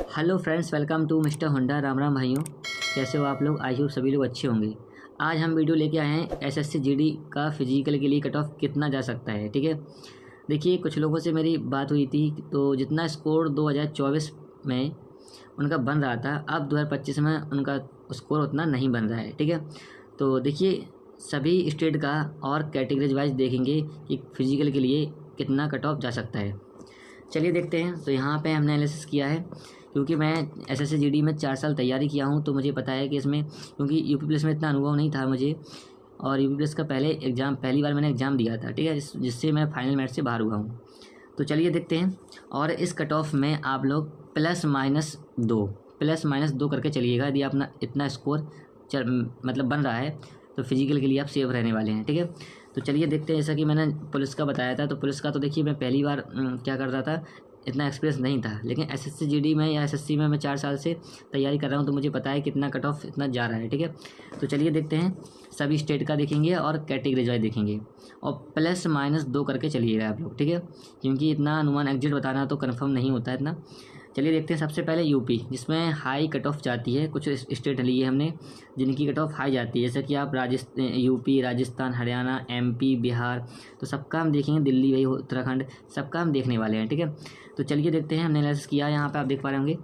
Hello friends, welcome to mister Honda. राम राम भाइयों, कैसे हो आप लोग? आई होप सभी लोग अच्छे होंगे। आज हम वीडियो लेके आए हैं एसएससी जीडी का फिजिकल के लिए कट ऑफ कितना जा सकता है। ठीक है, देखिए कुछ लोगों से मेरी बात हुई थी तो जितना स्कोर 2024 में उनका बन रहा था, अब 2025 में उनका स्कोर उतना नहीं बन रहा है। ठीक है, तो देखिए सभी स्टेट का और कैटेगरीज वाइज देखेंगे कि फिजिकल के लिए कितना कट ऑफ जा सकता है। चलिए देखते हैं। तो यहाँ पे हमने एनालिसिस किया है, क्योंकि मैं एसएससी जीडी में 4 साल तैयारी किया हूँ, तो मुझे पता है कि इसमें, क्योंकि यूपी प्लस में इतना अनुभव नहीं था मुझे, और यूपी प्लस का पहली बार मैंने एग्ज़ाम दिया था। ठीक है, जिससे मैं फाइनल मेरिट से बाहर हुआ हूँ। तो चलिए देखते हैं। और इस कट ऑफ में आप लोग प्लस माइनस दो करके चलिएगा। यदि अपना इतना स्कोर मतलब बन रहा है तो फिजिकल के लिए आप सेफ रहने वाले हैं। ठीक है, तो चलिए देखते हैं। जैसा कि मैंने पुलिस का बताया था, तो पुलिस का तो देखिए मैं पहली बार क्या करता था, इतना एक्सपीरियंस नहीं था, लेकिन एसएससी जीडी में या एसएससी में मैं 4 साल से तैयारी कर रहा हूँ, तो मुझे पता है कितना कट ऑफ इतना जा रहा है। ठीक है, तो चलिए देखते हैं। सभी स्टेट का देखेंगे और कैटेगरीज वाइज देखेंगे, और प्लस माइनस दो करके चलिएगा आप लोग। ठीक है, क्योंकि इतना अनुमान एग्जिट बताना तो कन्फर्म नहीं होता है इतना। चलिए देखते हैं। सबसे पहले यूपी, जिसमें हाई कट ऑफ जाती है। कुछ स्टेट लिए हमने जिनकी कट ऑफ हाई जाती है, जैसे कि आप यूपी, राजस्थान, हरियाणा, एमपी, बिहार, तो सबका हम देखेंगे। दिल्ली, वही उत्तराखंड, सबका हम देखने वाले हैं। ठीक है, तो चलिए देखते हैं। हमने एनालिसिस किया, यहाँ पे आप देख पा रहे होंगे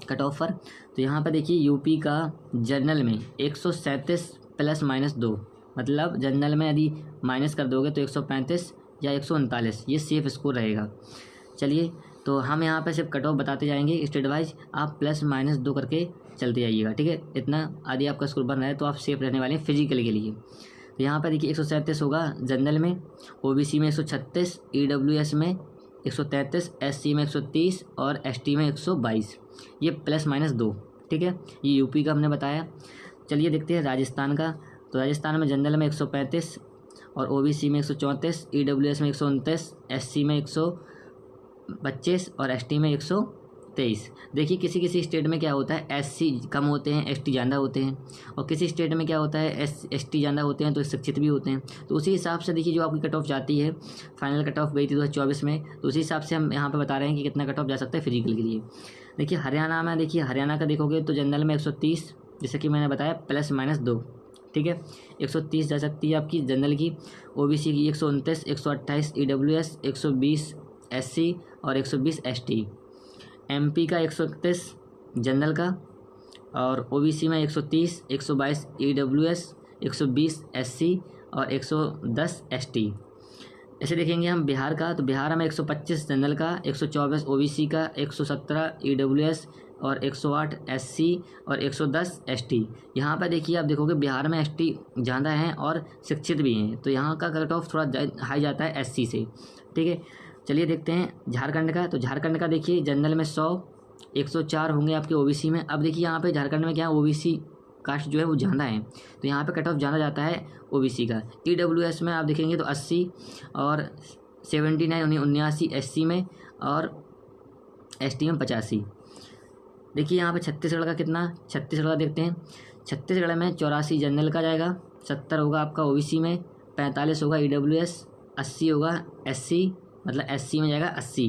कट ऑफ पर। तो यहाँ पर देखिए यूपी का जनरल में 137 प्लस माइनस 2, मतलब जनरल में यदि माइनस कर दोगे तो 135 या 139, ये सेफ स्कोर रहेगा। चलिए, तो हम यहाँ पे सिर्फ कट ऑफ बताते जाएंगे स्टेट वाइज, आप प्लस माइनस 2 करके चलते जाइएगा। ठीक है, इतना यदि आपका स्कोर बन रहा है तो आप सेफ रहने वाले हैं फिजिकल के लिए। तो यहाँ पर देखिए 137 होगा जनरल में, ओबीसी में 136, ईडब्ल्यूएस में 133, एससी में 130 और एसटी में 122, ये प्लस माइनस 2। ठीक है, ये यूपी का हमने बताया। चलिए देखते हैं राजस्थान का। तो राजस्थान में जनरल में 135 और ओबीसी में 134, ईडब्ल्यूएस में 129, एससी में 125 और एसटी में 123। देखिए किसी किसी स्टेट में क्या होता है, एससी कम होते हैं, एसटी ज़्यादा होते हैं, और किसी स्टेट में क्या होता है, एसटी ज़्यादा होते हैं तो शिक्षित भी होते हैं। तो उसी हिसाब से देखिए जो आपकी कट ऑफ जाती है, फाइनल कट ऑफ गई थी 2024 में, तो उसी हिसाब से हम यहाँ पे बता रहे हैं कि कितना कट ऑफ जा सकता है फिजिकल के लिए। देखिए हरियाणा में, देखिए हरियाणा का देखोगे तो जनरल में 130, जैसे कि मैंने बताया प्लस माइनस 2। ठीक है, 130 जा सकती है आपकी जनरल की, ओबीसी की 129, 128 ईडब्ल्यूएस, 120 एससी और 120 एसटी। एमपी का 131 जनरल का, और ओबीसी में 130, 122 ईडब्ल्यूएस, 120 एससी और 110 एसटी। ऐसे देखेंगे हम बिहार का, तो बिहार में 125 जनरल का, 124 ओबीसी का, 117 ईडब्ल्यूएस और 108 एससी और 110 एसटी। यहाँ पर देखिए आप देखोगे बिहार में एसटी ज़्यादा हैं और शिक्षित भी हैं, तो यहाँ का कट ऑफ थोड़ा हाई जाता है एससी से। ठीक है, चलिए देखते हैं झारखंड का। तो झारखंड का देखिए जनरल में 100, 104 होंगे आपके ओबीसी में। अब देखिए यहाँ पे झारखंड में क्या ओबीसी कास्ट जो है वो ज़्यादा है, तो यहाँ पे कट ऑफ ज़्यादा जाता है ओबीसी का। ईडब्ल्यूएस में आप देखेंगे तो 80 और 79 79 एससी में, और एसटी में 85। देखिए यहाँ पे छत्तीसगढ़ का कितना, छत्तीसगढ़ का देखते हैं। छत्तीसगढ़ में 84 जनरल का जाएगा, 70 होगा आपका ओबीसी में, 45 होगा ईडब्ल्यूएस, 80 होगा एससी, मतलब एससी में जाएगा 80।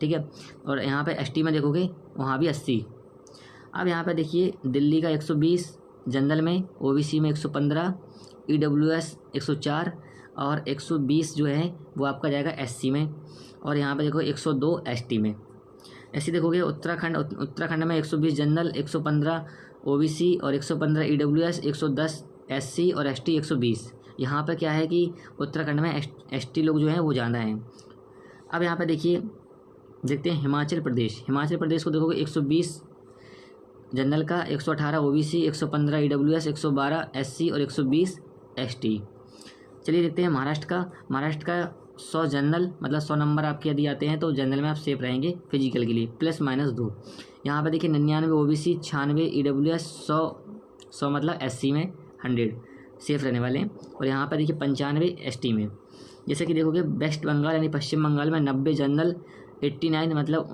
ठीक है, और यहाँ पे एसटी में देखोगे वहाँ भी 80। अब यहाँ पे देखिए दिल्ली का 120 जनरल में, ओबीसी में 115, ईडब्ल्यूएस 104 और 120 जो है वो आपका जाएगा एससी में, और यहाँ पे देखो 102 एसटी में। ऐसे देखोगे उत्तराखंड में 120 जनरल, 115 ओबीसी और 115 ईडब्ल्यूएस, 110 एससी और एसटी 120। यहाँ पर क्या है कि उत्तराखंड में एसटी लोग जो हैं वो ज़्यादा हैं। अब यहाँ पर देखिए देखते हैं हिमाचल प्रदेश। हिमाचल प्रदेश को देखोगे 120 जनरल का, 118 ओबीसी, 115 ईडब्ल्यूएस, 112 एससी और 120 एसटी। चलिए देखते हैं महाराष्ट्र का। महाराष्ट्र का 100 जनरल, मतलब 100 नंबर आपके यदि आते हैं तो जनरल में आप सेफ रहेंगे फिजिकल के लिए, प्लस माइनस 2। यहाँ पर देखिए 99 ओबीसी, 96 ईडब्ल्यूएस, 100 मतलब एससी में 100 सेफ रहने वाले हैं, और यहाँ पर देखिए 95 एसटी में। जैसे कि देखोगे वेस्ट बंगाल यानी पश्चिम बंगाल में 90 जनरल, 89 मतलब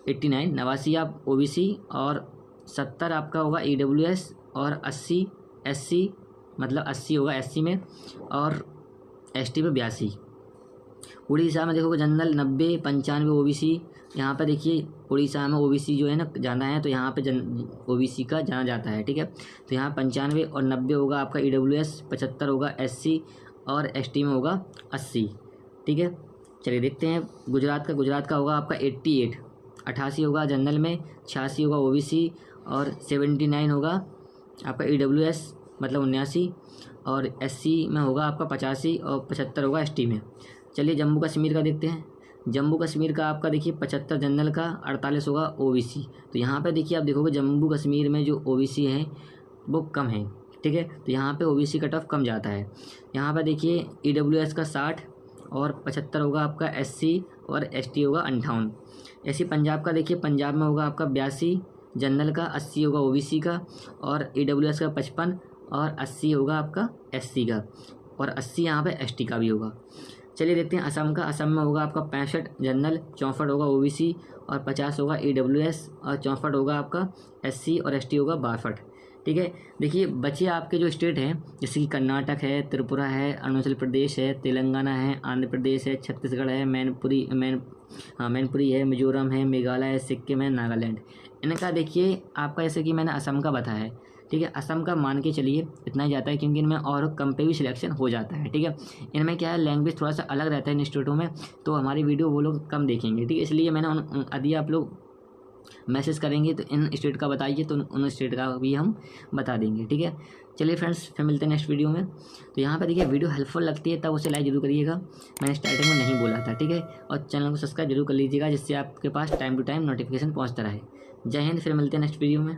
89 आप ओबीसी, और 70 आपका होगा ईडब्ल्यूएस, और 80 एससी मतलब 80 होगा एससी में, और एसटी में 82। उड़ीसा में देखोगे जनरल 90, 95 ओबीसी। यहाँ पर देखिए उड़ीसा में ओबीसी जो है ना जाना है, तो यहाँ पे ओबीसी का जाना जाता है, ठीक है। तो यहाँ 95 और 90 होगा आपका ईडब्ल्यूएस, 75 होगा एससी और एसटी में होगा 80, ठीक है। चलिए देखते हैं गुजरात का होगा आपका 88, 88 होगा जनरल में, 86 होगा ओबीसी और 79 होगा आपका ईडब्ल्यूएस मतलब 79 और एससी में होगा आपका 85 और 75 होगा एसटी में। चलिए जम्मू कश्मीर का देखते हैं। जम्मू कश्मीर का आपका देखिए 75 जनरल का, 48 होगा ओबीसी। तो यहाँ पे देखिए आप देखोगे जम्मू कश्मीर में जो ओबीसी हैं वो कम है, ठीक है। तो यहाँ पे ओबीसी कट ऑफ कम जाता है। यहाँ पे देखिए ईडब्ल्यूएस का 60 और 75 होगा आपका एससी और एसटी होगा 58। ऐसे पंजाब का देखिए, पंजाब में होगा आपका 82 जनरल का, 80 होगा ओबीसी का और ईडब्ल्यूएस का 55 और 80 होगा आपका एससी का और 80 यहाँ पे एसटी का भी होगा। चलिए देखते हैं असम का। असम में होगा आपका 65 जनरल, 64 होगा ओबीसी और 50 होगा ईडब्ल्यूएस और 64 होगा आपका एससी और एसटी होगा 62, ठीक है। देखिए बचे आपके जो स्टेट हैं जैसे कि कर्नाटक है, त्रिपुरा है, अरुणाचल प्रदेश है, तेलंगाना है, आंध्र प्रदेश है, छत्तीसगढ़ है, मैनपुरी है, मिजोरम है, मेघालय है, सिक्किम है, नागालैंड। इनका देखिए आपका जैसे कि मैंने असम का बताया है, ठीक है। असम का मान के चलिए इतना ही जाता है क्योंकि इनमें और कम पे भी सिलेक्शन हो जाता है, ठीक है। इनमें क्या है लैंग्वेज थोड़ा सा अलग रहता है इन स्टेटों में, तो हमारी वीडियो वो लोग कम देखेंगे, ठीक है। इसलिए मैंने यदि आप लोग मैसेज करेंगे तो इन स्टेट का बताइए तो उन स्टेट का भी हम बता देंगे, ठीक है। चलिए फ्रेंड्स फिर मिलते हैं नेक्स्ट वीडियो में। तो यहाँ पर देखिए वीडियो हेल्पफुल लगती है तब उसे लाइक जरूर करिएगा, मैंने स्टार्टिंग में नहीं बोला था, ठीक है। और चैनल को सब्सक्राइब जरूर कर लीजिएगा जिससे आपके पास टाइम टू टाइम नोटिफिकेशन पहुँचता रहे। जय हिंद, फिर मिलते हैं नेक्स्ट वीडियो में।